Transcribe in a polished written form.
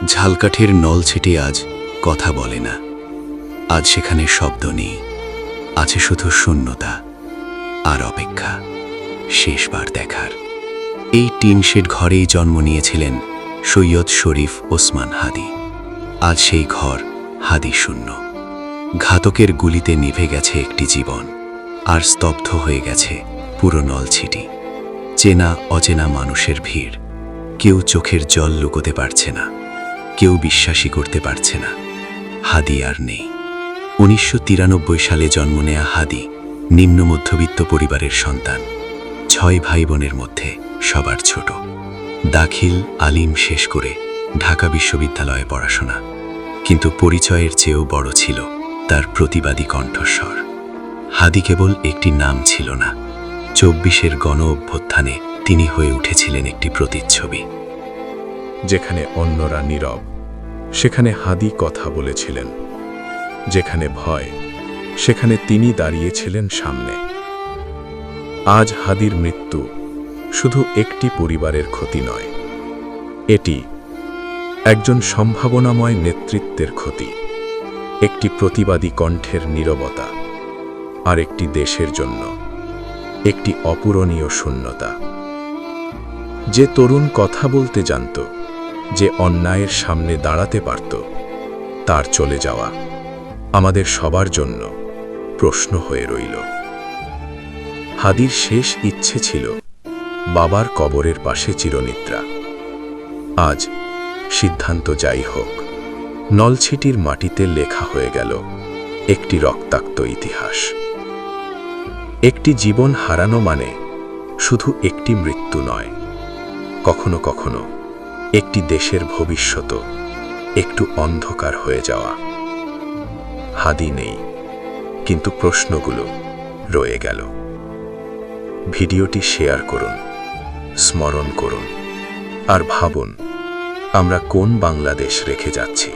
ঝালকাঠির নলছিটি আজ কথা বলে না। আজ সেখানে শব্দ নেই, আছে শুধু শূন্যতা আর অপেক্ষা শেষবার দেখার। এই টিনশেড ঘরেই জন্ম নিয়েছিলেন সৈয়দ শরীফ ওসমান হাদি। আজ সেই ঘর হাদি শূন্য। ঘাতকের গুলিতে নিভে গেছে একটি জীবন, আর স্তব্ধ হয়ে গেছে পুরো নলছিটি। চেনা অচেনা মানুষের ভিড়, কেউ চোখের জল লুকোতে পারছে না, কেউ বিশ্বাসই করতে পারছে না হাদি আর নেই। ১৯৯৩ সালে জন্ম নেয়া হাদি নিম্ন মধ্যবিত্ত পরিবারের সন্তান। ৬ ভাই বোনের মধ্যে সবার ছোট। দাখিল আলিম শেষ করে ঢাকা বিশ্ববিদ্যালয়ে পড়াশোনা, কিন্তু পরিচয়ের চেয়েও বড় ছিল তার প্রতিবাদী কণ্ঠস্বর। হাদি কেবল একটি নাম ছিল না, ২৪-এর গণ অভ্যুত্থানে তিনি হয়ে উঠেছিলেন একটি প্রতিচ্ছবি। যেখানে অন্যরা নীরব, সেখানে হাদি কথা বলেছিলেন। যেখানে ভয়, সেখানে তিনি দাঁড়িয়েছিলেন সামনে। আজ হাদির মৃত্যু শুধু একটি পরিবারের ক্ষতি নয়, এটি একজন সম্ভাবনাময় নেতৃত্বের ক্ষতি, একটি প্রতিবাদী কণ্ঠের নীরবতা, আর একটি দেশের জন্য একটি অপূরণীয় শূন্যতা। যে তরুণ কথা বলতে জানত, যে অন্যায়ের সামনে দাঁড়াতে পারত, তার চলে যাওয়া আমাদের সবার জন্য প্রশ্ন হয়ে রইল। হাদির শেষ ইচ্ছে ছিল বাবার কবরের পাশে চিরনিদ্রা। আজ সিদ্ধান্ত যাই হোক, নলছিটির মাটিতে লেখা হয়ে গেল একটি রক্তাক্ত ইতিহাস। একটি জীবন হারানো মানে শুধু একটি মৃত্যু নয়, কখনো কখনো একটি দেশের ভবিষ্যৎ একটু অন্ধকার হয়ে যাওয়া। হাদি নেই, কিন্তু প্রশ্নগুলো রয়ে গেল। ভিডিওটি শেয়ার করুন, স্মরণ করুন, আর ভাবুন আমরা কোন বাংলাদেশ রেখে যাচ্ছি।